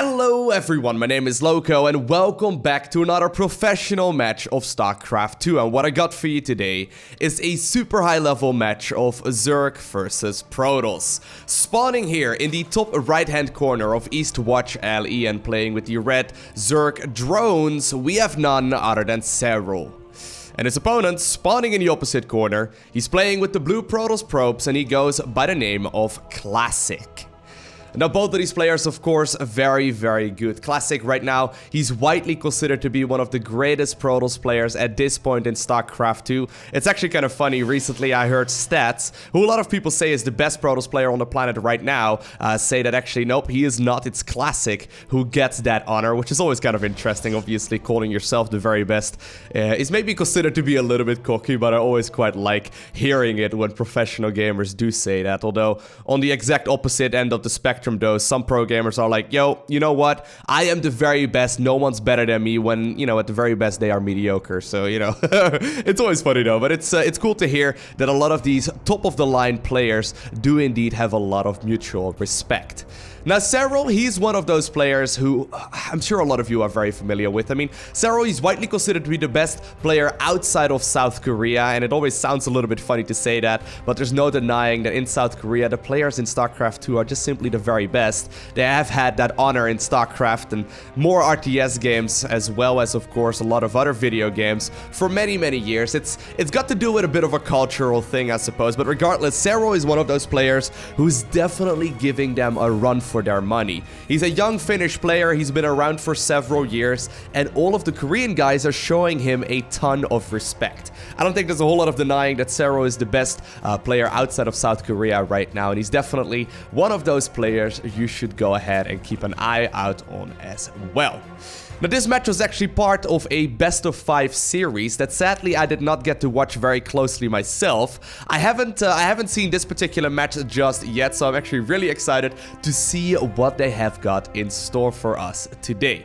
Hello everyone, my name is Lowko and welcome back to another professional match of StarCraft 2. And what I got for you today is a super high level match of Zerg versus Protoss. Spawning here in the top right hand corner of East Watch LE and playing with the red Zerg drones, we have none other than Serral. And his opponent, spawning in the opposite corner, he's playing with the blue Protoss probes and he goes by the name of Classic. Now, both of these players, of course, very, very good. Classic right now, he's widely considered to be one of the greatest Protoss players at this point in StarCraft 2. It's actually kind of funny. Recently, I heard Stats, who a lot of people say is the best Protoss player on the planet right now, say that actually, nope, he is not. It's Classic who gets that honor, which is always kind of interesting. Obviously, calling yourself the very best is maybe considered to be a little bit cocky, but I always quite like hearing it when professional gamers do say that. Although, on the exact opposite end of the spectrum, though, some pro gamers are like, yo, you know what? I am the very best. No one's better than me when, you know, at the very best they are mediocre. So, you know, it's always funny though. But it's cool to hear that a lot of these top of the line players do indeed have a lot of mutual respect. Now, Serral, he's one of those players who I'm sure a lot of you are very familiar with. I mean, Serral is widely considered to be the best player outside of South Korea, and it always sounds a little bit funny to say that, but there's no denying that in South Korea, the players in StarCraft 2 are just simply the very best. They have had that honor in StarCraft and more RTS games, as well as, of course, a lot of other video games for many, many years. It's got to do with a bit of a cultural thing, I suppose, but regardless, Serral is one of those players who's definitely giving them a run for their money. He's a young Finnish player, he's been around for several years, and all of the Korean guys are showing him a ton of respect. I don't think there's a whole lot of denying that Serral is the best player outside of South Korea right now, and he's definitely one of those players you should go ahead and keep an eye out on as well. Now, this match was actually part of a best of 5 series that sadly I did not get to watch very closely myself. I haven't seen this particular match just yet, so I'm actually really excited to see what they have got in store for us today.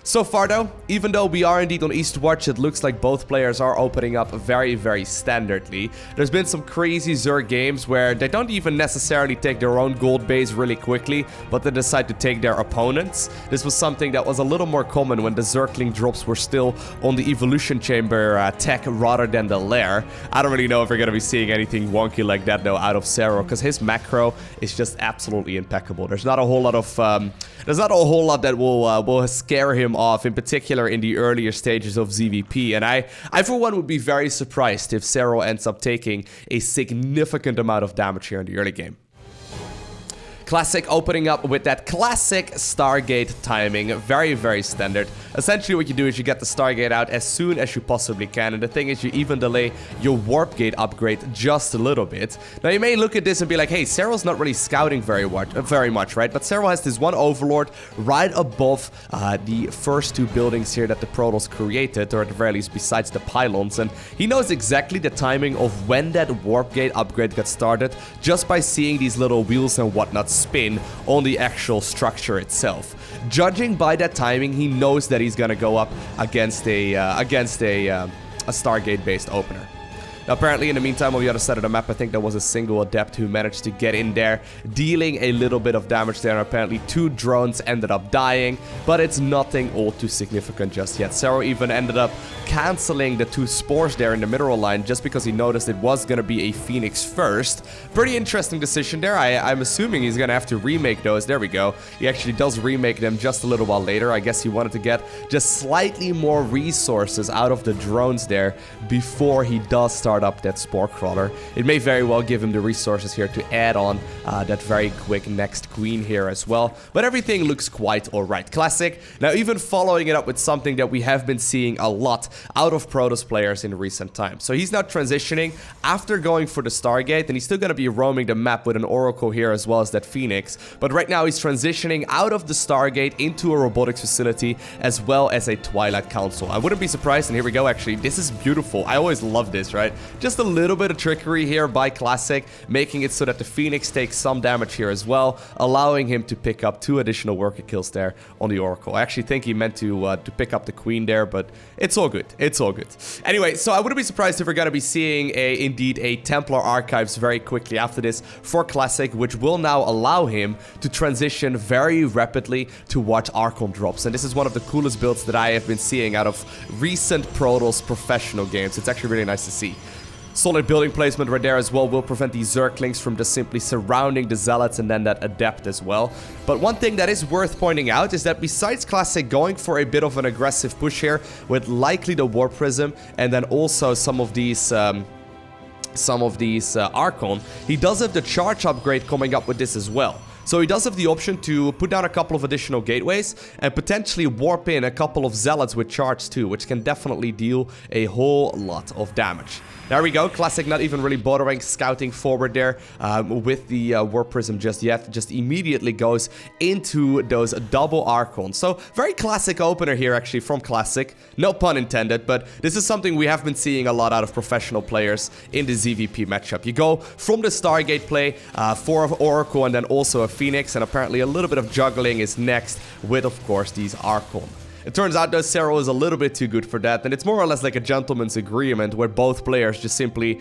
So far though, even though we are indeed on East Watch, it looks like both players are opening up very, very standardly. There's been some crazy Zerg games where they don't even necessarily take their own gold base really quickly, but they decide to take their opponents. This was something that was a little more common when the Zergling drops were still on the Evolution Chamber tech rather than the lair. I don't really know if we're going to be seeing anything wonky like that though out of Serral, because his macro is just absolutely impeccable. There's not a whole lot of that will scare him off, in particular in the earlier stages of ZVP, and I for one would be very surprised if Serral ends up taking a significant amount of damage here in the early game. Classic opening up with that classic Stargate timing, very, very standard. Essentially what you do is you get the Stargate out as soon as you possibly can, and the thing is you even delay your Warp Gate upgrade just a little bit. Now you may look at this and be like, hey, Serral's not really scouting very much, right? But Serral has this one Overlord right above the first 2 buildings here that the Protoss created, or at the very least besides the pylons, and he knows exactly the timing of when that Warp Gate upgrade got started just by seeing these little wheels and whatnot spin on the actual structure itself. Judging by that timing, he knows that he's gonna go up against a Stargate-based opener. Now, apparently, in the meantime, on the other side of the map, I think there was a single Adept who managed to get in there, dealing a little bit of damage there, and apparently 2 drones ended up dying, but it's nothing all too significant just yet. Serral even ended up canceling the 2 spores there in the mineral line just because he noticed it was going to be a Phoenix first. Pretty interesting decision there. I'm assuming he's going to have to remake those. There we go. He actually does remake them just a little while later. I guess he wanted to get just slightly more resources out of the drones there before he does start up that spore crawler. It may very well give him the resources here to add on that very quick next queen here as well, but everything looks quite alright. Classic, now even following it up with something that we have been seeing a lot out of Protoss players in recent times. So he's now transitioning after going for the Stargate, and he's still going to be roaming the map with an Oracle here as well as that Phoenix, but right now he's transitioning out of the Stargate into a robotics facility as well as a Twilight Council. I wouldn't be surprised, and here we go actually, this is beautiful. I always love this, right? Just a little bit of trickery here by Classic, making it so that the Phoenix takes some damage here as well, allowing him to pick up 2 additional worker kills there on the Oracle. I actually think he meant to pick up the Queen there, but it's all good. It's all good. Anyway, so I wouldn't be surprised if we're going to be seeing indeed a Templar Archives very quickly after this for Classic, which will now allow him to transition very rapidly towards Archon drops. And this is one of the coolest builds that I have been seeing out of recent Protoss professional games. It's actually really nice to see. Solid building placement right there as well will prevent these Zerglings from just simply surrounding the Zealots and then that Adept as well. But one thing that is worth pointing out is that besides Classic going for a bit of an aggressive push here with likely the Warp Prism and then also some of these Archon, he does have the charge upgrade coming up with this as well. So he does have the option to put down a couple of additional gateways and potentially warp in a couple of Zealots with charge too, which can definitely deal a whole lot of damage. There we go, Classic not even really bothering scouting forward there with the Warp Prism just yet. Just immediately goes into those double Archons. So very classic opener here actually from Classic. No pun intended, but this is something we have been seeing a lot out of professional players in the ZVP matchup. You go from the Stargate play for an Oracle and then also a Phoenix, and apparently a little bit of juggling is next with, of course, these Archon. It turns out though Serral is a little bit too good for that, and it's more or less like a gentleman's agreement where both players just simply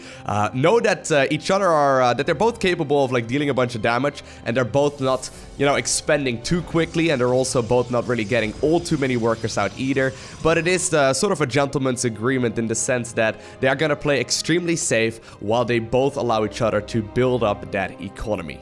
know that each other are, that they're both capable of like dealing a bunch of damage, and they're both not, you know, expending too quickly, and they're also both not really getting all too many workers out either. But it is sort of a gentleman's agreement in the sense that they are going to play extremely safe while they both allow each other to build up that economy.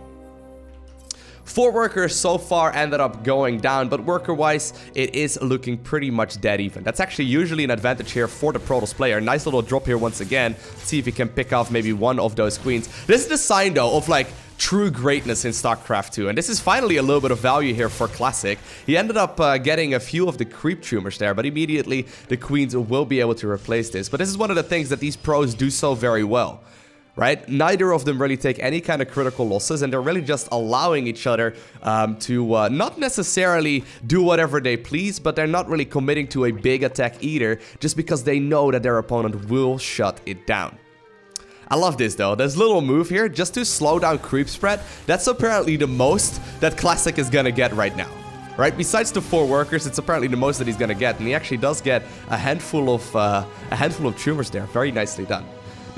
4 workers so far ended up going down, but worker-wise, it is looking pretty much dead even. That's actually usually an advantage here for the Protoss player. Nice little drop here once again. Let's see if he can pick off maybe one of those queens. This is the sign, though, of like true greatness in StarCraft 2, and this is finally a little bit of value here for Classic. He ended up getting a few of the creep tumors there, but immediately the queens will be able to replace this. But this is one of the things that these pros do so very well. Right? Neither of them really take any kind of critical losses, and they're really just allowing each other to not necessarily do whatever they please, but they're not really committing to a big attack either, just because they know that their opponent will shut it down. I love this though, this little move here, just to slow down creep spread. That's apparently the most that Classic is gonna get right now. Right, besides the 4 workers, it's apparently the most that he's gonna get, and he actually does get a handful of tumors there. Very nicely done.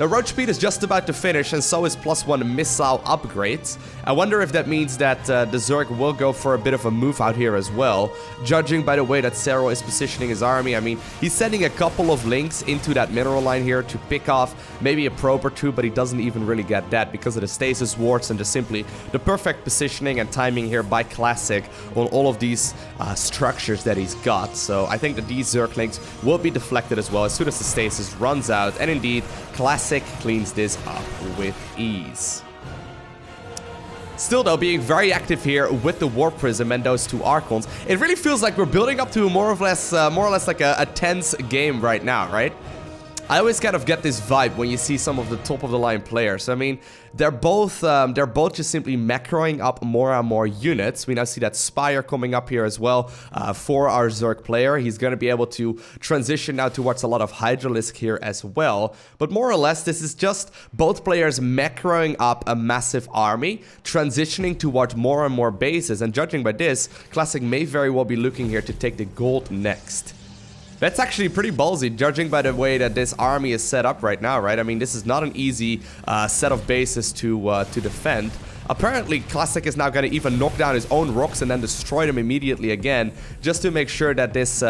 Now, roach speed is just about to finish, and so is +1 missile upgrades. I wonder if that means that the Zerg will go for a bit of a move out here as well, judging by the way that Serral is positioning his army. I mean, he's sending a couple of links into that mineral line here to pick off maybe a probe or 2, but he doesn't even really get that because of the stasis wards and just simply the perfect positioning and timing here by Classic on all of these structures that he's got. So I think that these Zerglings will be deflected as well as soon as the stasis runs out, and indeed, Classic cleans this up with ease. Still though, being very active here with the Warp Prism and those 2 Archons, it really feels like we're building up to more or less like a tense game right now, right? I always kind of get this vibe when you see some of the top of the line players. I mean, they're both just simply macroing up more and more units. We now see that Spire coming up here as well for our Zerg player. He's going to be able to transition now towards a lot of Hydralisk here as well. But more or less, this is just both players macroing up a massive army, transitioning towards more and more bases. And judging by this, Classic may very well be looking here to take the gold next. That's actually pretty ballsy, judging by the way that this army is set up right now, right? I mean, this is not an easy set of bases to defend. Apparently, Classic is now going to even knock down his own rocks and then destroy them immediately again, just to make sure that this,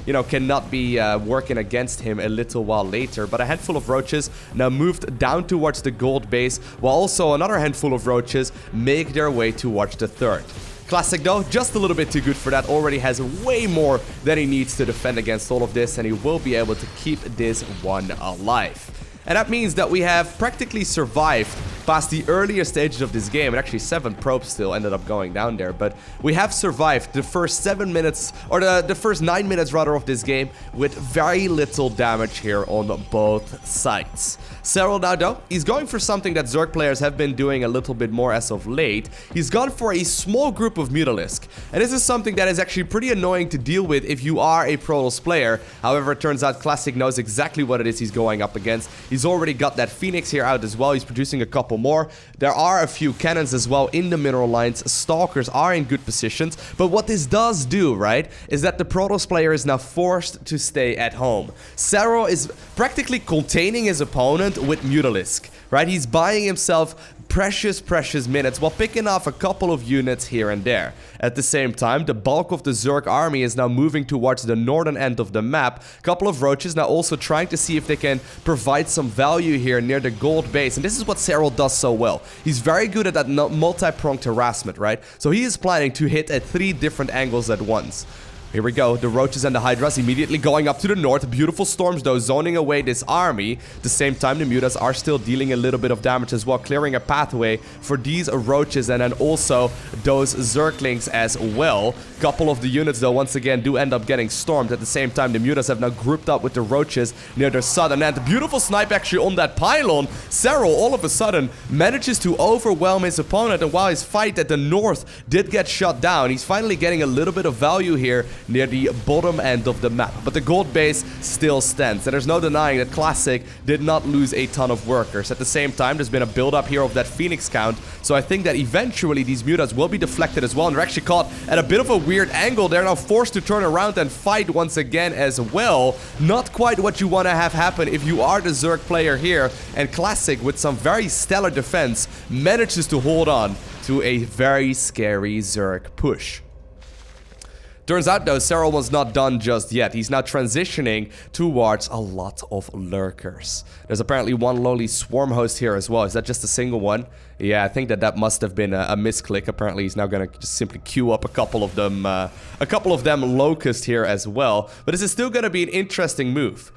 you know, cannot be working against him a little while later. But a handful of roaches now moved down towards the gold base, while also another handful of roaches make their way towards the third. Classic though, just a little bit too good for that, already has way more than he needs to defend against all of this, and he will be able to keep this one alive. And that means that we have practically survived past the earlier stages of this game, and actually 7 probes still ended up going down there, but we have survived the first 7 minutes, or the first 9 minutes rather, of this game with very little damage here on both sides. Serral now, though, he's going for something that Zerg players have been doing a little bit more as of late. He's gone for a small group of Mutalisk, and this is something that is actually pretty annoying to deal with if you are a Protoss player. However, it turns out Classic knows exactly what it is he's going up against. He's already got that Phoenix here out as well. He's producing a couple more. There are a few cannons as well in the mineral lines. Stalkers are in good positions, but what this does do, right, is that the Protoss player is now forced to stay at home. Serral is practically containing his opponent with Mutalisk, right? He's buying himself precious minutes while picking off a couple of units here and there. At the same time, the bulk of the Zerg army is now moving towards the northern end of the map. A couple of roaches now also trying to see if they can provide some value here near the gold base, and this is what Serral does so well. He's very good at that multi-pronged harassment, right? So he is planning to hit at 3 different angles at once. Here we go, the roaches and the hydras immediately going up to the north. Beautiful storms though, zoning away this army. At the same time, the mutas are still dealing a little bit of damage as well, clearing a pathway for these roaches and then also those zerglings as well. Couple of the units though, once again, do end up getting stormed. At the same time, the mutas have now grouped up with the roaches near their southern end. Beautiful snipe actually on that pylon. Serral all of a sudden manages to overwhelm his opponent, and while his fight at the north did get shut down, he's finally getting a little bit of value here near the bottom end of the map. But the gold base still stands, and there's no denying that Classic did not lose a ton of workers. At the same time, there's been a build-up here of that Phoenix count, so I think that eventually these mutas will be deflected as well, and they're actually caught at a bit of a weird angle. They're now forced to turn around and fight once again as well. Not quite what you want to have happen if you are the Zerg player here, and Classic, with some very stellar defense, manages to hold on to a very scary Zerg push. Turns out though, Serral was not done just yet. He's now transitioning towards a lot of lurkers. There's apparently one lowly swarm host here as well. Is that just a single one? Yeah, I think that must have been a misclick. Apparently he's now gonna just simply queue up a couple of them locust here as well. But this is still gonna be an interesting move.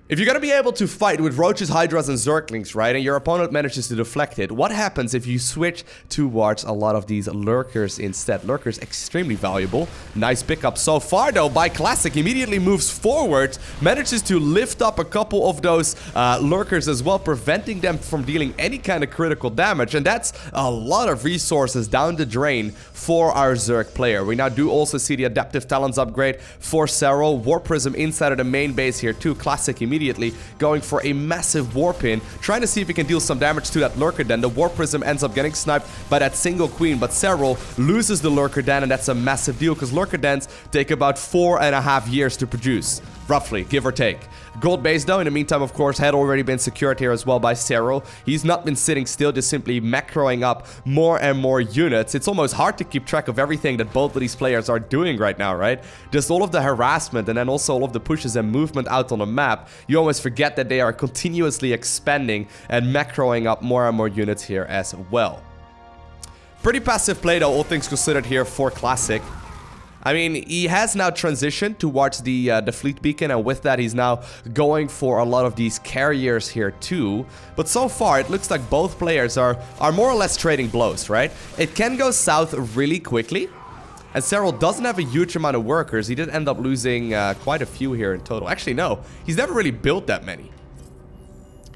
If you're gonna be able to fight with roaches, hydras, and zerglings, right, and your opponent manages to deflect it, what happens if you switch towards a lot of these lurkers instead? Lurkers extremely valuable. Nice pickup so far though by Classic. Immediately moves forward, manages to lift up a couple of those lurkers as well, preventing them from dealing any kind of critical damage, and that's a lot of resources down the drain for our Zerg player. We now do also see the adaptive talents upgrade for Serral. Warp Prism inside of the main base here too. Classic immediately going for a massive warp in, trying to see if he can deal some damage to that lurker den. The Warp Prism ends up getting sniped by that single queen, but Serral loses the lurker den, and that's a massive deal because lurker dens take about 4.5 years to produce, roughly, give or take. Gold base though, in the meantime, of course, had already been secured here as well by Serral. He's not been sitting still, just simply macroing up more and more units. It's almost hard to keep track of everything that both of these players are doing right now, right? Just all of the harassment and then also all of the pushes and movement out on the map. You almost forget that they are continuously expanding and macroing up more and more units here as well. Pretty passive play though, all things considered here for Classic. I mean, he has now transitioned towards the fleet beacon, and with that he's now going for a lot of these carriers here too. But so far it looks like both players are more or less trading blows, right? It can go south really quickly, and Serral doesn't have a huge amount of workers. He did end up losing quite a few here in total. Actually, no, he's never really built that many.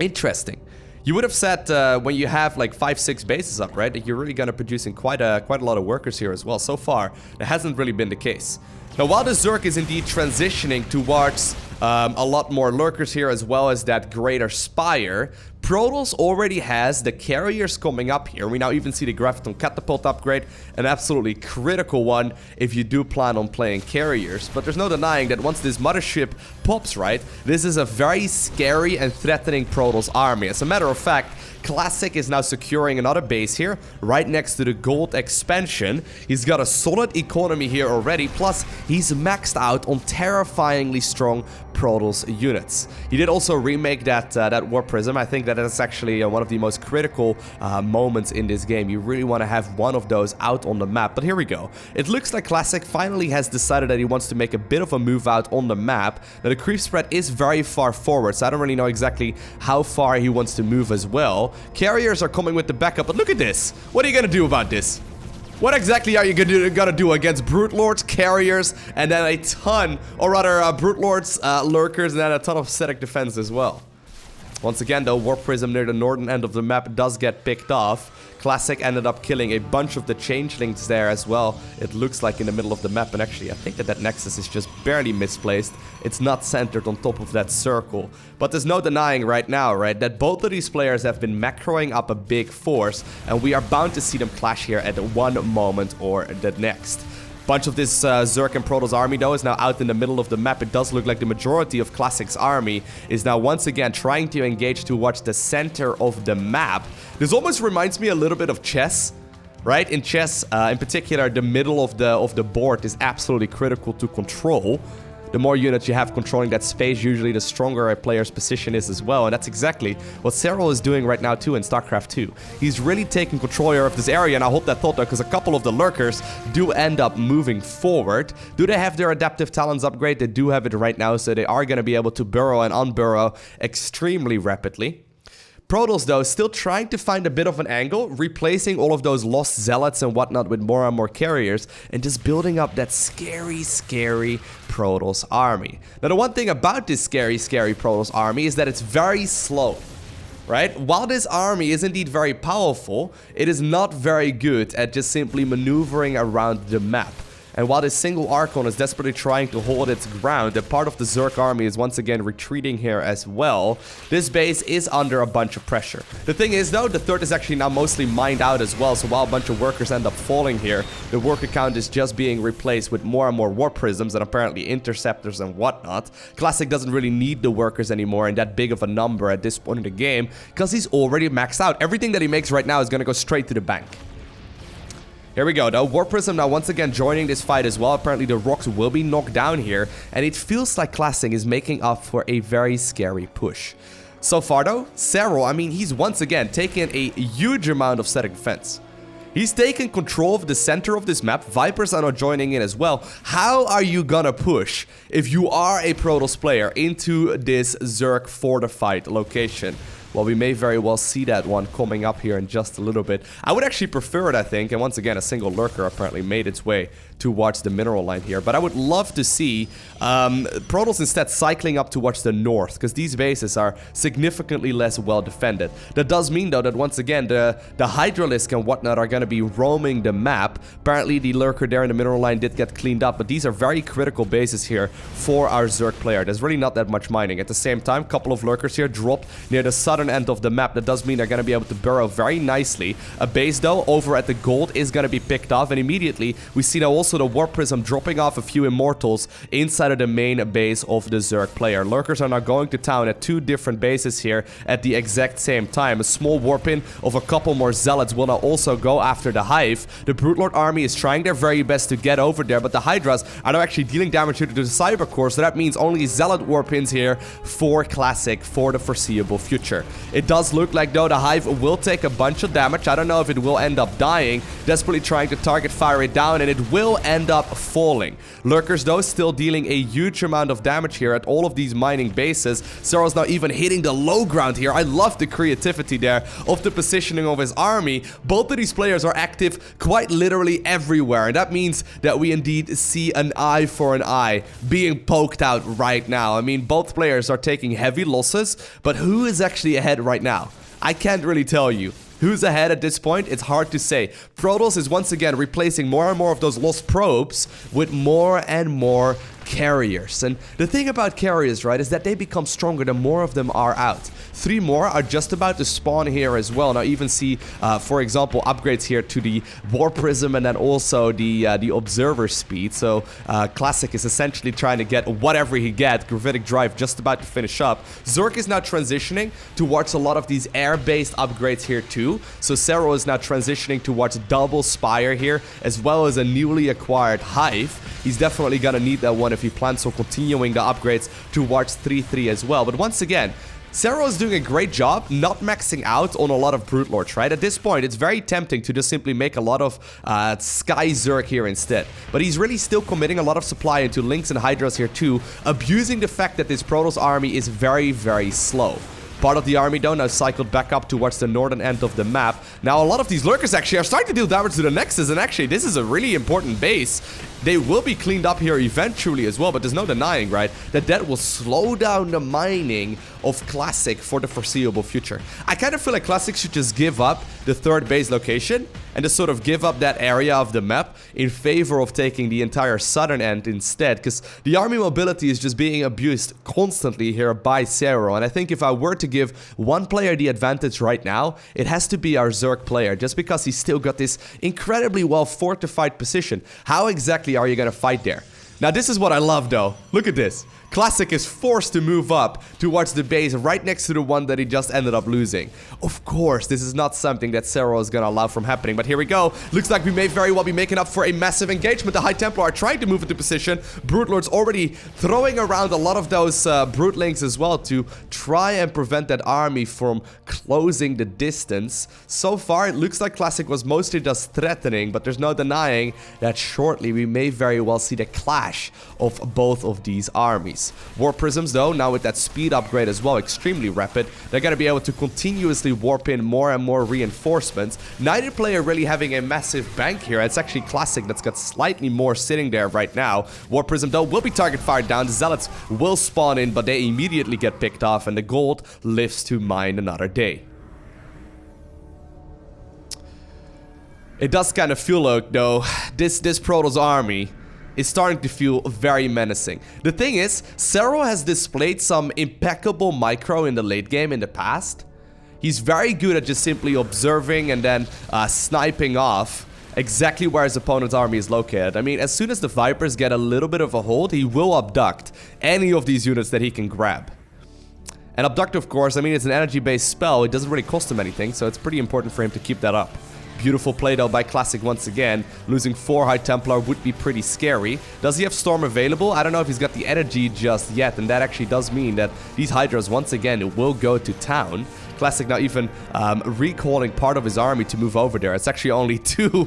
Interesting. You would have said when you have like 5-6 bases up, right, that you're really gonna producing quite a lot of workers here as well. So far, that hasn't really been the case. Now, while the Zerg is indeed transitioning towards a lot more lurkers here as well as that greater spire, Protoss already has the carriers coming up here. We now even see the Graviton Catapult upgrade, an absolutely critical one if you do plan on playing carriers. But there's no denying that once this Mothership pops, right, this is a very scary and threatening Protoss army. As a matter of fact, Classic is now securing another base here, right next to the gold expansion. He's got a solid economy here already, plus he's maxed out on terrifyingly strong Protoss units. He did also remake that Warp Prism. I think that is actually one of the most critical moments in this game. You really want to have one of those out on the map. But here we go. It looks like Classic finally has decided that he wants to make a bit of a move out on the map. Now the creep spread is very far forward, so I don't really know exactly how far he wants to move as well. Carriers are coming with the backup, but look at this. What are you gonna do about this? What exactly are you gonna do against Brute Lords, Carriers, and then a ton, or rather Brute Lords, Lurkers, and then a ton of static defense as well? Once again though, Warp Prism near the northern end of the map does get picked off. Classic ended up killing a bunch of the changelings there as well, it looks like, in the middle of the map. And actually, I think that Nexus is just barely misplaced. It's not centered on top of that circle. But there's no denying right now, right, that both of these players have been macroing up a big force, and we are bound to see them clash here at one moment or the next. Bunch of this Zerg and Protoss army though is now out in the middle of the map. It does look like the majority of Classic's army is now once again trying to engage towards the center of the map. This almost reminds me a little bit of chess, right? In chess, in particular, the middle of the board is absolutely critical to control. The more units you have controlling that space, usually the stronger a player's position is as well. And that's exactly what Serral is doing right now too in StarCraft 2. He's really taking control here of this area, and I hold that thought though, because a couple of the lurkers do end up moving forward. Do they have their adaptive talents upgrade? They do have it right now, so they are going to be able to burrow and unburrow extremely rapidly. Protoss, though, still trying to find a bit of an angle, replacing all of those lost zealots and whatnot with more and more carriers, and just building up that scary, scary Protoss army. Now, the one thing about this scary, scary Protoss army is that it's very slow, right? While this army is indeed very powerful, it is not very good at just simply maneuvering around the map. And while this single Archon is desperately trying to hold its ground, a part of the Zerg army is once again retreating here as well. This base is under a bunch of pressure. The thing is though, the third is actually now mostly mined out as well, so while a bunch of workers end up falling here, the worker count is just being replaced with more and more Warp Prisms and apparently Interceptors and whatnot. Classic doesn't really need the workers anymore in that big of a number at this point in the game, because he's already maxed out. Everything that he makes right now is going to go straight to the bank. Here we go though, Warp Prism now once again joining this fight as well. Apparently the rocks will be knocked down here, and it feels like Classic is making up for a very scary push. So far though, Serral, I mean, he's once again taking a huge amount of static defense. He's taken control of the center of this map. Vipers are now joining in as well. How are you gonna push if you are a Protoss player into this Zerg fortified location? Well, we may very well see that one coming up here in just a little bit. I would actually prefer it, I think. And once again, a single lurker apparently made its way towards the mineral line here. But I would love to see Protoss instead cycling up towards the north, because these bases are significantly less well defended. That does mean, though, that once again, the Hydralisk and whatnot are going to be roaming the map. Apparently, the lurker there in the mineral line did get cleaned up, but these are very critical bases here for our Zerg player. There's really not that much mining. At the same time, a couple of lurkers here dropped near the southern end of the map. That does mean they're going to be able to burrow very nicely. A base, though, over at the gold is going to be picked off, and immediately we see now also the Warp Prism dropping off a few Immortals inside of the main base of the Zerg player. Lurkers are now going to town at two different bases here at the exact same time. A small warp-in of a couple more Zealots will now also go after the Hive. The Brute Lord army is trying their very best to get over there, but the Hydras are now actually dealing damage to the Cyber Core, so that means only Zealot warp-ins here for Classic for the foreseeable future. It does look like, though, the Hive will take a bunch of damage. I don't know if it will end up dying, desperately trying to target fire it down, and it will end up falling. Lurkers, though, still dealing a huge amount of damage here at all of these mining bases. Serral's now even hitting the low ground here. I love the creativity there of the positioning of his army. Both of these players are active quite literally everywhere, and that means that we indeed see an eye for an eye being poked out right now. I mean, both players are taking heavy losses, but who is actually ahead right now? I can't really tell you. Who's ahead at this point? It's hard to say. Protoss is once again replacing more and more of those lost probes with more and more carriers. And the thing about carriers, right, is that they become stronger the more of them are out. 3 more are just about to spawn here as well. Now even see, for example, upgrades here to the Warp Prism and then also the Observer Speed. So Classic is essentially trying to get whatever he gets. Gravitic Drive just about to finish up. Zerg is now transitioning towards a lot of these air-based upgrades here too. So Serral is now transitioning towards double Spire here, as well as a newly acquired Hive. He's definitely gonna need that one if he plans on continuing the upgrades towards 3-3 as well. But once again, Serral is doing a great job not maxing out on a lot of Brute Lords, right? At this point, it's very tempting to just simply make a lot of Sky Zerg here instead. But he's really still committing a lot of supply into Lynx and Hydras here too, abusing the fact that this Protoss army is very, very slow. Part of the army, though, now cycled back up towards the northern end of the map. Now, a lot of these lurkers actually are starting to deal damage to the Nexus, and actually, this is a really important base. They will be cleaned up here eventually as well, but there's no denying, right, that will slow down the mining of Classic for the foreseeable future. I kind of feel like Classic should just give up the third base location and just sort of give up that area of the map in favor of taking the entire southern end instead, because the army mobility is just being abused constantly here by Serral. And I think if I were to give one player the advantage right now, it has to be our Zerg player, just because he's still got this incredibly well fortified position. How exactly are you going to fight there? Now, this is what I love, though. Look at this. Classic is forced to move up towards the base right next to the one that he just ended up losing. Of course, this is not something that Serral is going to allow from happening, but here we go. Looks like we may very well be making up for a massive engagement. The High Templar are trying to move into position. Brute Lord's already throwing around a lot of those Brute Lings as well to try and prevent that army from closing the distance. So far, it looks like Classic was mostly just threatening, but there's no denying that shortly we may very well see the clash of both of these armies. Warp Prisms, though, now with that speed upgrade as well, extremely rapid, they're going to be able to continuously warp in more and more reinforcements. Neither player really having a massive bank here. It's actually Classic that's got slightly more sitting there right now. Warp Prism, though, will be target fired down. The Zealots will spawn in, but they immediately get picked off, and the gold lives to mine another day. It does kind of feel like, though, this Protoss army is starting to feel very menacing. The thing is, Serral has displayed some impeccable micro in the late game in the past. He's very good at just simply observing and then sniping off exactly where his opponent's army is located. I mean, as soon as the Vipers get a little bit of a hold, he will abduct any of these units that he can grab. And abduct, of course, I mean, it's an energy-based spell. It doesn't really cost him anything, so it's pretty important for him to keep that up. Beautiful play, though, by Classic once again. Losing 4 High Templar would be pretty scary. Does he have Storm available? I don't know if he's got the energy just yet, and that actually does mean that these Hydras, once again, will go to town. Classic now even recalling part of his army to move over there. It's actually only two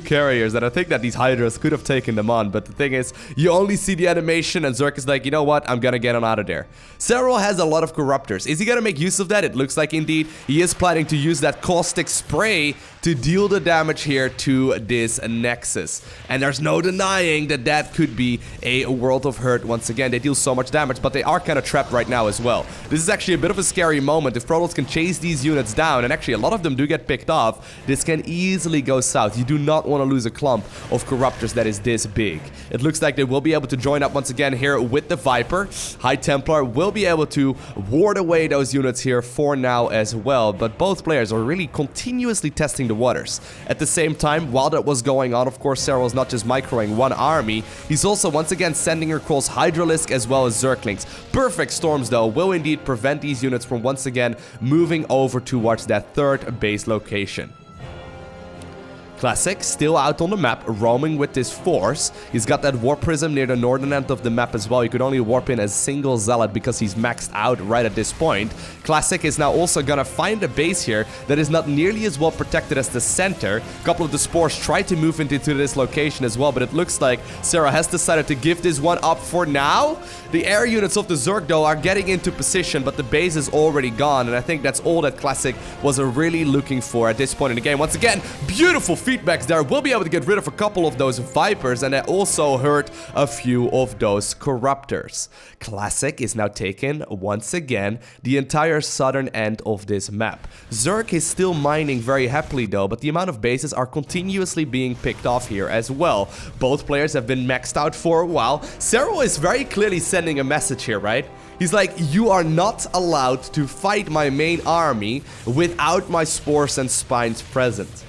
carriers, and I think that these Hydras could have taken them on, but the thing is, you only see the animation, and Zerg is like, you know what, I'm gonna get on out of there. Serral has a lot of Corruptors. Is he gonna make use of that? It looks like indeed he is planning to use that Caustic Spray to deal the damage here to this Nexus. And there's no denying that that could be a world of hurt. Once again, they deal so much damage, but they are kind of trapped right now as well. This is actually a bit of a scary moment. If Protoss can chase these units down, and actually a lot of them do get picked off, this can easily go south. You do not want to lose a clump of Corruptors that is this big. It looks like they will be able to join up once again here with the Viper. High Templar will be able to ward away those units here for now as well, but both players are really continuously testing the waters. At the same time, while that was going on, of course, Serral is not just microing one army, he's also once again sending across Hydralisk as well as Zerglings. Perfect storms, though, will indeed prevent these units from once again moving over towards that third base location. Classic, still out on the map, roaming with this force. He's got that Warp Prism near the northern end of the map as well. You could only warp in a single Zealot because he's maxed out right at this point. Classic is now also gonna find a base here that is not nearly as well protected as the center. A couple of the Spores try to move into this location as well, but it looks like Serral has decided to give this one up for now. The air units of the Zerg, though, are getting into position, but the base is already gone, and I think that's all that Classic was really looking for at this point in the game. Once again, beautiful feedbacks there. We'll be able to get rid of a couple of those Vipers, and that also hurt a few of those Corruptors. Classic is now taking, once again, the entire southern end of this map. Zerg is still mining very happily, though, but the amount of bases are continuously being picked off here as well. Both players have been maxed out for a while. Serral is very clearly sending a message here, right? He's like, you are not allowed to fight my main army without my Spores and Spines present.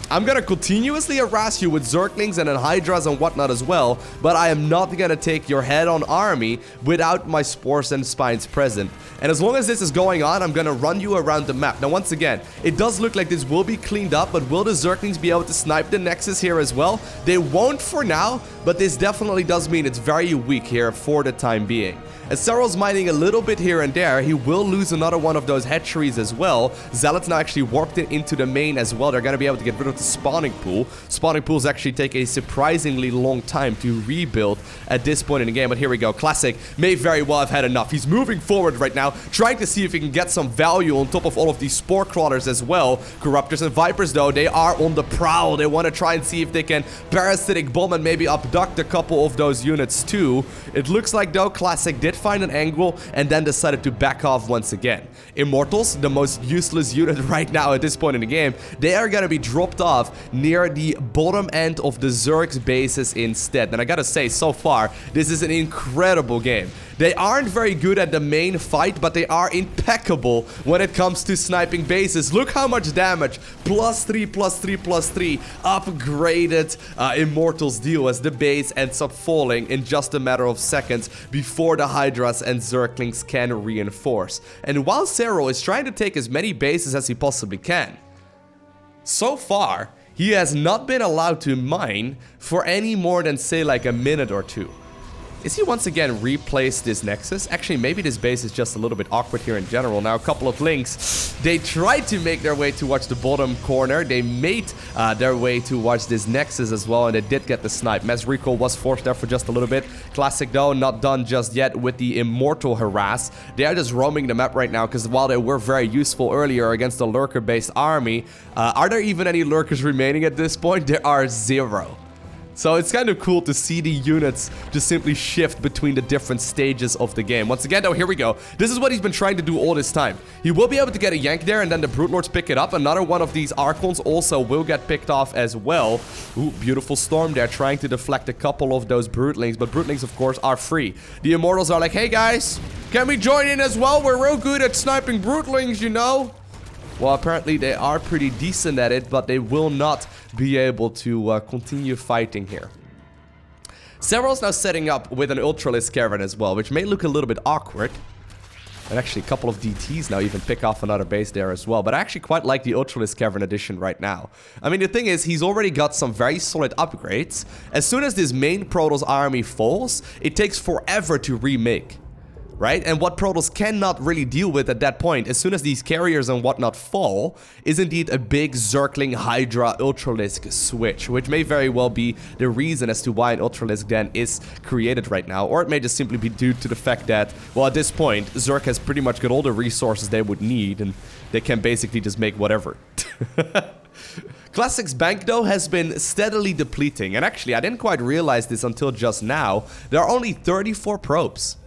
I'm gonna continuously harass you with Zerglings and then Hydras and whatnot as well, but I am not gonna take your head-on army without my Spores and Spines present. And as long as this is going on, I'm gonna run you around the map. Now, once again, it does look like this will be cleaned up, but will the Zerglings be able to snipe the Nexus here as well? They won't for now, but this definitely does mean it's very weak here for the time being. As Serral's mining a little bit here and there, he will lose another one of those hatcheries as well. Zealots now actually warped it into the main as well. They're going to be able to get rid of the spawning pool. Spawning pools actually take a surprisingly long time to rebuild at this point in the game. But here we go. Classic may very well have had enough. He's moving forward right now, trying to see if he can get some value on top of all of these spore crawlers as well. Corruptors and Vipers, though, they are on the prowl. They want to try and see if they can parasitic bomb and maybe abduct a couple of those units too. It looks like, though, Classic did find an angle and then decided to back off once again. Immortals, the most useless unit right now at this point in the game, they are going to be dropped off near the bottom end of the Zerg's bases instead. And I gotta say, so far, this is an incredible game. They aren't very good at the main fight, but they are impeccable when it comes to sniping bases. Look how much damage. +3, +3, +3. Upgraded Immortals deal as the base ends up falling in just a matter of seconds before the Hydras and Zerglings can reinforce. And while Serral is trying to take as many bases as he possibly can, so far, he has not been allowed to mine for any more than, say, like a minute or two. Is he once again replaced this Nexus? Actually, maybe this base is just a little bit awkward here in general. Now, a couple of links. They tried to make their way towards the bottom corner. They made their way towards this Nexus as well, and they did get the snipe. Mass Recall was forced there for just a little bit. Classic, though, not done just yet with the Immortal Harass. They are just roaming the map right now, because while they were very useful earlier against the Lurker-based army, are there even any Lurkers remaining at this point? There are 0. So it's kind of cool to see the units just simply shift between the different stages of the game. Once again, though, here we go. This is what he's been trying to do all this time. He will be able to get a yank there, and then the Brute Lords pick it up. Another one of these Archons also will get picked off as well. Ooh, beautiful storm there, trying to deflect a couple of those Brutelings. But Brutelings, of course, are free. The Immortals are like, hey guys, can we join in as well? We're real good at sniping Brutelings, you know? Well, apparently they are pretty decent at it, but they will not be able to continue fighting here. Serral's now setting up with an Ultralisk Caravan as well, which may look a little bit awkward. And actually, a couple of DTs now even pick off another base there as well. But I actually quite like the Ultralisk Caravan edition right now. I mean, the thing is, he's already got some very solid upgrades. As soon as this main Protoss army falls, it takes forever to remake. Right? And what Protoss cannot really deal with at that point, as soon as these carriers and whatnot fall, is indeed a big Zergling Hydra Ultralisk switch, which may very well be the reason as to why an Ultralisk then is created right now. Or it may just simply be due to the fact that, well, at this point, Zerg has pretty much got all the resources they would need, and they can basically just make whatever. Classic's bank, though, has been steadily depleting. And actually, I didn't quite realize this until just now. There are only 34 probes.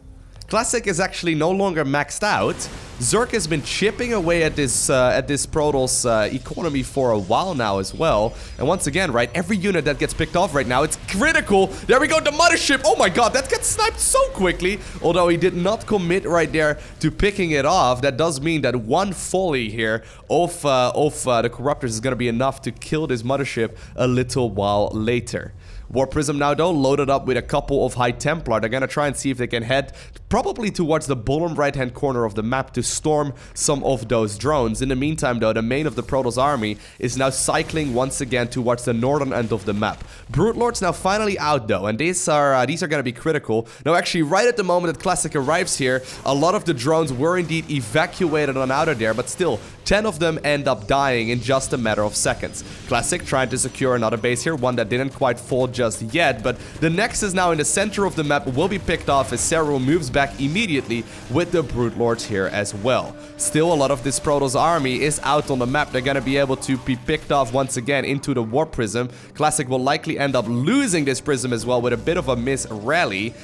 Classic is actually no longer maxed out. Zerg has been chipping away at this Protoss economy for a while now as well. And once again, right, every unit that gets picked off right now, it's critical. There we go, the Mothership. Oh my god, that gets sniped so quickly. Although he did not commit right there to picking it off. That does mean that one volley here of the Corruptors is going to be enough to kill this Mothership a little while later. Warp Prism now, though, loaded up with a couple of High Templar. They're gonna try and see if they can head probably towards the bottom right-hand corner of the map to storm some of those drones. In the meantime, though, the main of the Protoss army is now cycling once again towards the northern end of the map. Brute Lords now finally out, though, and these are gonna be critical. Now, actually, right at the moment that Classic arrives here, a lot of the drones were indeed evacuated on out of there, but still, 10 of them end up dying in just a matter of seconds. Classic trying to secure another base here, one that didn't quite fall just yet, but the Nexus now in the center of the map will be picked off as Serral moves back immediately with the Brute Lords here as well. Still, a lot of this Protoss army is out on the map. They're gonna be able to be picked off once again into the Warp Prism. Classic will likely end up losing this Prism as well with a bit of a miss rally.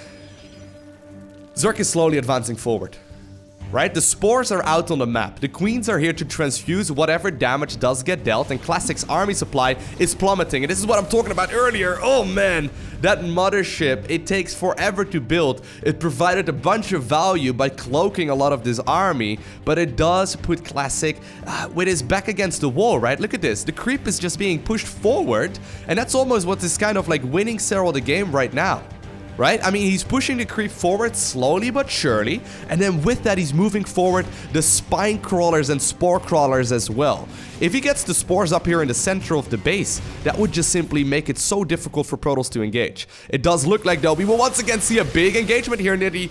Zerg is slowly advancing forward. right? The spores are out on the map. The queens are here to transfuse whatever damage does get dealt, and Classic's army supply is plummeting. And this is what I'm talking about earlier. Oh man, that mothership, it takes forever to build. It provided a bunch of value by cloaking a lot of this army, but it does put Classic with his back against the wall, right? Look at this. The creep is just being pushed forward, and that's almost what is kind of like winning Serral the game right now. Right? I mean, he's pushing the creep forward slowly but surely, and then with that, he's moving forward the spine crawlers and spore crawlers as well. If he gets the spores up here in the center of the base, that would just simply make it so difficult for Protoss to engage. It does look like, though, we will once again see a big engagement here near the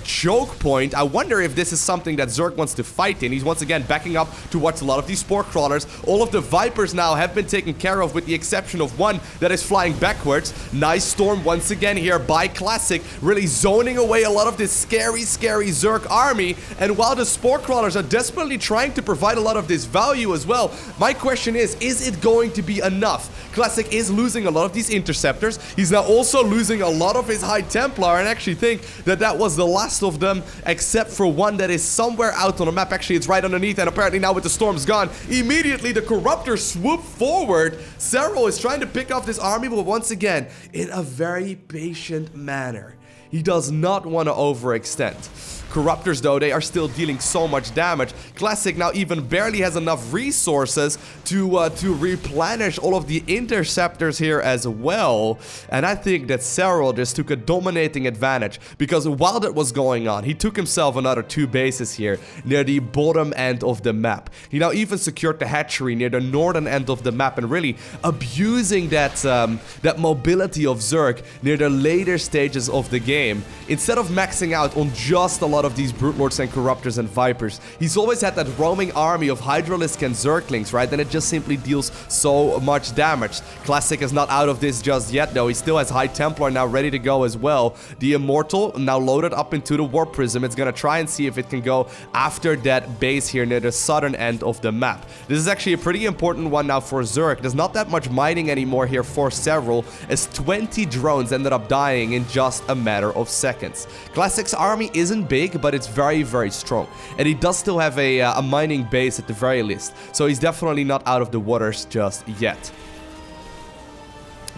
choke point. I wonder if this is something that Zerg wants to fight in. He's once again backing up towards a lot of these spore crawlers. All of the Vipers now have been taken care of, with the exception of one that is flying backwards. Nice storm once again here by Classic, really zoning away a lot of this scary Zerg army. And while the spore crawlers are desperately trying to provide a lot of this value as well, my question is it going to be enough? Classic is losing a lot of these interceptors. He's now also losing a lot of his High Templar, and I actually think that that was the last of them, except for one that is somewhere out on the map. Actually, it's right underneath, and apparently now with the storms gone, immediately the Corruptors swoop forward. Serral is trying to pick off this army, but once again, in a very patient manner. He does not want to overextend. Corruptors, though, they are still dealing so much damage. Classic now even barely has enough resources to replenish all of the interceptors here as well. And I think that Serral just took a dominating advantage, because while that was going on, he took himself another 2 bases here near the bottom end of the map. He now even secured the hatchery near the northern end of the map, and really abusing that mobility of Zerg near the later stages of the game. Instead of maxing out on just a lot of these Brute Lords and Corruptors and Vipers, he's always had that roaming army of Hydralisk and Zerglings, right? And it just simply deals so much damage. Classic is not out of this just yet, though. He still has High Templar now ready to go as well. The Immortal now loaded up into the Warp Prism. It's gonna try and see if it can go after that base here near the southern end of the map. This is actually a pretty important one now for Zerg. There's not that much mining anymore here for Serral, as 20 drones ended up dying in just a matter of seconds. Classic's army isn't big, but it's very strong, and he does still have a mining base at the very least, so he's definitely not out of the waters just yet.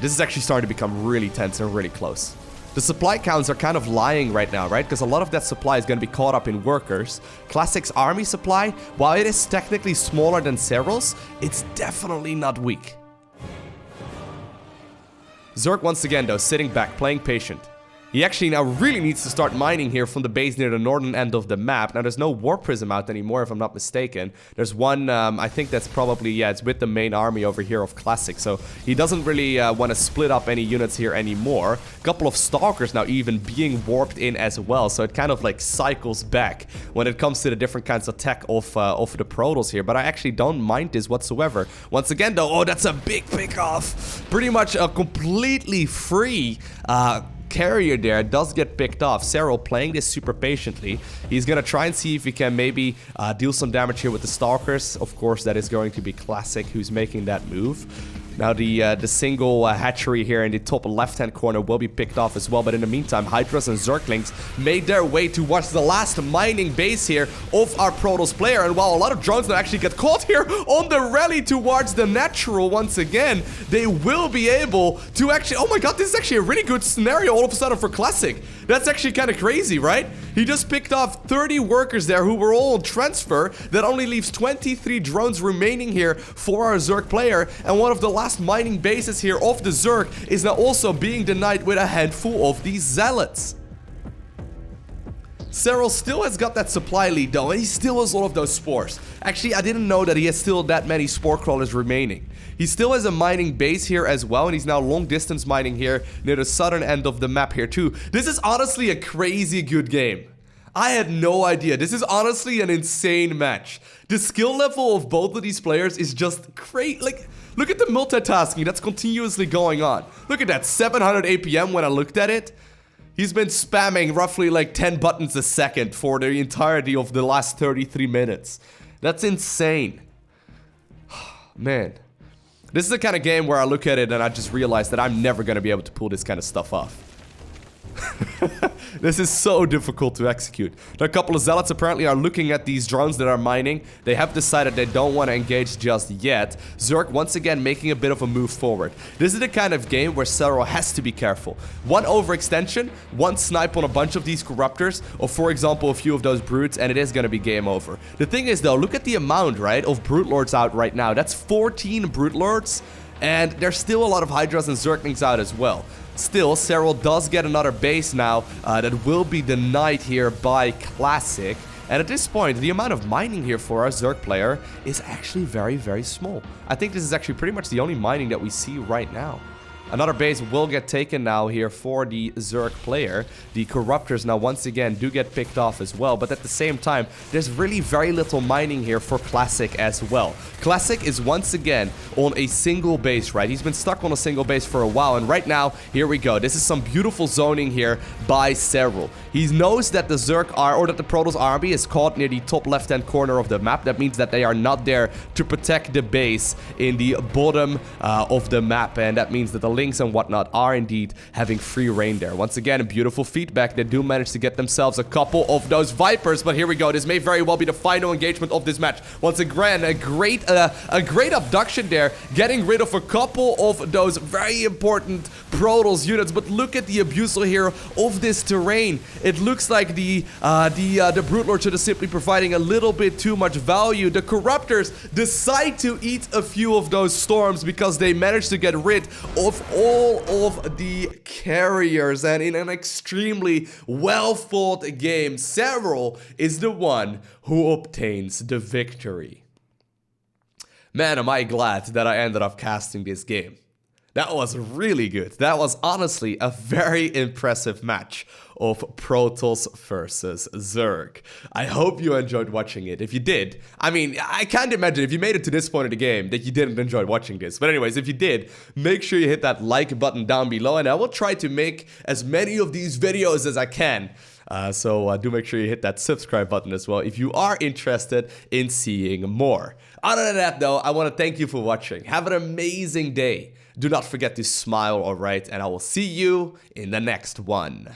This is actually starting to become really tense and really close. The supply counts are kind of lying right now, right? Because a lot of that supply is going to be caught up in workers. Classic's army supply, while it is technically smaller than Serral's, it's definitely not weak. Zerg once again, though, sitting back, playing patient. He actually now really needs to start mining here from the base near the northern end of the map. Now, there's no Warp Prism out anymore, if I'm not mistaken. There's one, I think that's probably, yeah, it's with the main army over here of Classic. So he doesn't really want to split up any units here anymore. A couple of Stalkers now even being warped in as well. So it kind of like cycles back when it comes to the different kinds of tech of the Protoss here. But I actually don't mind this whatsoever. Once again, though, oh, that's a big pick-off. Pretty much a completely free carrier there does get picked off. Serral playing this super patiently. He's gonna try and see if he can maybe deal some damage here with the Stalkers. Of course, that is going to be Classic who's making that move. Now the single hatchery here in the top left-hand corner will be picked off as well, but in the meantime, Hydras and Zerglings made their way towards the last mining base here of our Protoss player, and while a lot of drones now actually get caught here on the rally towards the natural once again, they will be able to actually... Oh my god, this is actually a really good scenario all of a sudden for Classic. That's actually kind of crazy, right? He just picked off 30 workers there who were all on transfer. That only leaves 23 drones remaining here for our Zerg player, and one of the last mining bases here of the Zerg is now also being denied with a handful of these Zealots. Serral still has got that supply lead though, and he still has all of those spores. Actually, I didn't know that he has still that many spore crawlers remaining. He still has a mining base here as well, and he's now long distance mining here near the southern end of the map here too. This is honestly a crazy good game. I had no idea. This is honestly an insane match. The skill level of both of these players is just crazy. Like, look at the multitasking that's continuously going on. Look at that, 700 APM when I looked at it. He's been spamming roughly like 10 buttons a second for the entirety of the last 33 minutes. That's insane. Man. This is the kind of game where I look at it and I just realize that I'm never going to be able to pull this kind of stuff off. This is so difficult to execute. A couple of zealots apparently are looking at these drones that are mining. They have decided they don't want to engage just yet. Zerg once again making a bit of a move forward. This is the kind of game where Serral has to be careful. One overextension, one snipe on a bunch of these corruptors, or for example a few of those brutes, and it is going to be game over. The thing is though, look at the amount, right, of brute lords out right now. That's 14 brute lords, and there's still a lot of hydras and zerglings out as well. Still, Serral does get another base now that will be denied here by Classic. And at this point, the amount of mining here for our Zerg player is actually very, very small. I think this is actually pretty much the only mining that we see right now. Another base will get taken now here for the Zerg player. The Corruptors now once again do get picked off as well. But at the same time, there's really very little mining here for Classic as well. Classic is once again on a single base, right? He's been stuck on a single base for a while. And right now, here we go. This is some beautiful zoning here by Serral. He knows that the Zerg are, or that the Protoss army is caught near the top left-hand corner of the map. That means that they are not there to protect the base in the bottom of the map. And that means that the links and whatnot are indeed having free reign there. Once again, beautiful feedback. They do manage to get themselves a couple of those Vipers, but here we go. This may very well be the final engagement of this match. Once again, a great abduction there, getting rid of a couple of those very important Protoss units. But look at the abusal here of this terrain. It looks like the Brute Lord should have simply providing a little bit too much value. The Corruptors decide to eat a few of those storms because they managed to get rid of all of the carriers, and in an extremely well-fought game, Serral is the one who obtains the victory. Man, am I glad that I ended up casting this game. That was really good. That was honestly a very impressive match of Protoss versus Zerg. I hope you enjoyed watching it. If you did, I mean, I can't imagine if you made it to this point of the game that you didn't enjoy watching this. But anyways, if you did, make sure you hit that like button down below, and I will try to make as many of these videos as I can. So do make sure you hit that subscribe button as well if you are interested in seeing more. Other than that though, I want to thank you for watching. Have an amazing day. Do not forget to smile, alright? And I will see you in the next one.